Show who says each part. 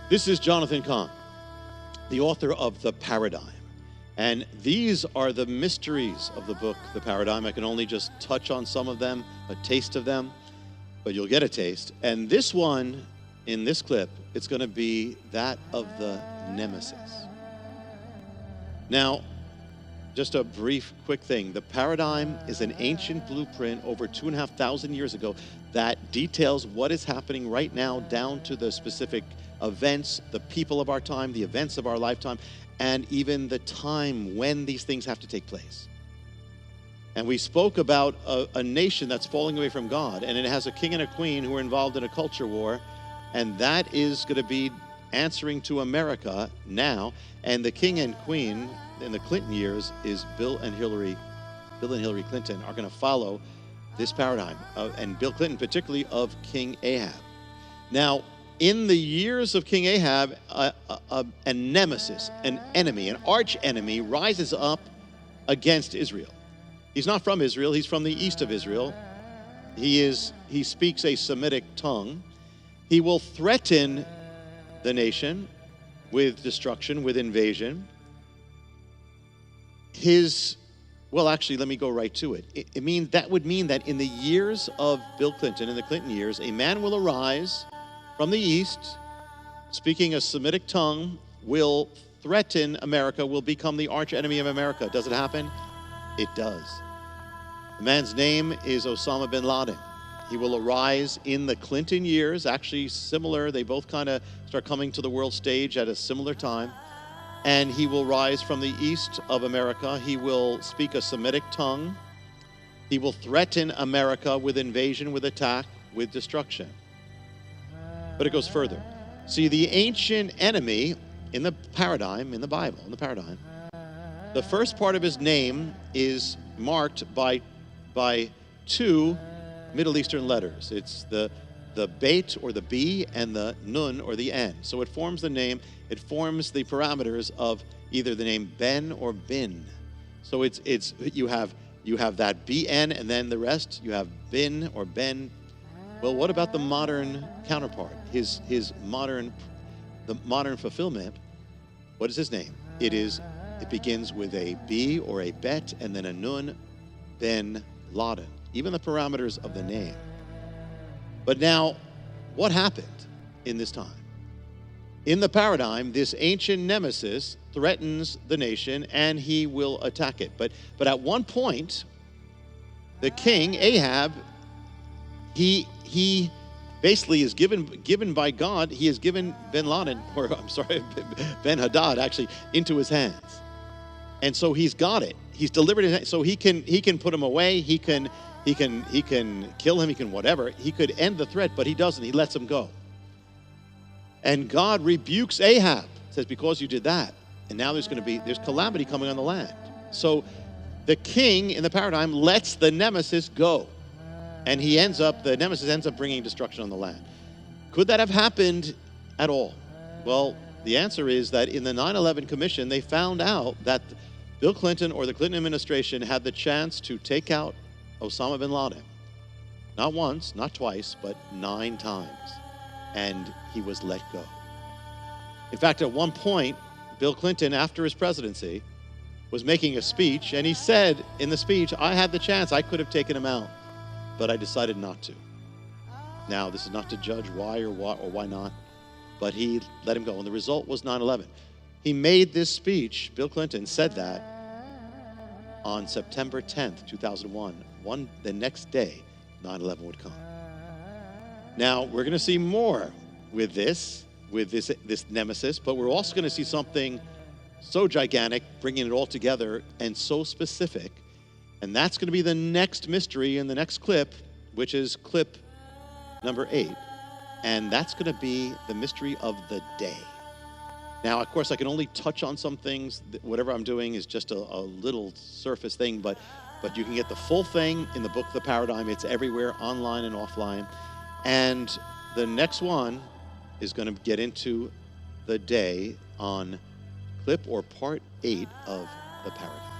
Speaker 1: This is Jonathan Cahn, the author of The Paradigm. And these are the mysteries of the book, The Paradigm. I can only just touch on some of them, a taste of them, but you'll get a taste. And this one, in this clip, it's going to be that of the nemesis. Now, just a brief, quick thing. The Paradigm is an ancient blueprint over 2,500 years ago that details what is happening right now down to the specific events, the people of our time, the events of our lifetime, and even the time when these things have to take place. And we spoke about a nation that's falling away from God, and it has a king and a queen who are involved in a culture war, and that is going to be answering to America now. And the king and queen in the Clinton years is Bill and Hillary Clinton are going to follow this paradigm, and Bill Clinton particularly of King Ahab. Now, in the years of King Ahab, a nemesis, an enemy, an arch enemy rises up against Israel. He's not from Israel, he's from the east of Israel. He speaks a Semitic tongue. He will threaten the nation with destruction, with invasion. Well, actually, let me go right to it. That would mean that in the years of Bill Clinton, in the Clinton years, a man will arise from the east, speaking a Semitic tongue, will threaten America, will become the arch enemy of America. Does it happen? It does. The man's name is Osama Bin Laden. He will arise in the Clinton years, actually similar. They both kind of start coming to the world stage at a similar time. And he will rise from the east of America. He will speak a Semitic tongue. He will threaten America with invasion, with attack, with destruction. But it goes further. See, the ancient enemy in the paradigm, in the Bible, in the paradigm, the first part of his name is marked by two Middle Eastern letters. It's the Beit or the B and the Nun or the N. So it forms the name, it forms the parameters of either the name Ben or Bin. So you have that BN and then the rest, you have Bin or Ben. Well, what about the modern counterpart? The modern fulfillment, what is his name? It begins with a B or a Bet and then a Nun, Ben Laden. Even the parameters of the name. But now, what happened in this time? In the paradigm, this ancient nemesis threatens the nation and he will attack it. But at one point, the king, Ahab, he basically is given by God, he has given Ben Laden, or I'm sorry, Ben Hadad actually, into his hands. And so he's got it. He's delivered it, so he can put him away, he can kill him, he can whatever. He could end the threat, but he doesn't. He lets him go. And God rebukes Ahab, says, because you did that, and now there's calamity coming on the land. So the king in the paradigm lets the nemesis go. And the nemesis ends up bringing destruction on the land. Could that have happened at all? Well, the answer is that in the 9/11 Commission, they found out that Bill Clinton or the Clinton administration had the chance to take out Osama Bin Laden. Not once, not twice, but 9 times. And he was let go. In fact, at one point, Bill Clinton, after his presidency, was making a speech, and he said in the speech, I had the chance, I could have taken him out, but I decided not to. Now, this is not to judge why or why not, but he let him go. And the result was 9/11. He made this speech, Bill Clinton said that, on September 10th, 2001. The next day, 9/11 would come. Now, we're going to see more with this nemesis, but we're also going to see something so gigantic, bringing it all together and so specific. And that's going to be the next mystery in the next clip, which is clip number 8. And that's going to be the mystery of the day. Now, of course, I can only touch on some things. Whatever I'm doing is just a little surface thing, but you can get the full thing in the book, The Paradigm. It's everywhere, online and offline. And the next one is going to get into the day on clip or part 8 of The Paradigm.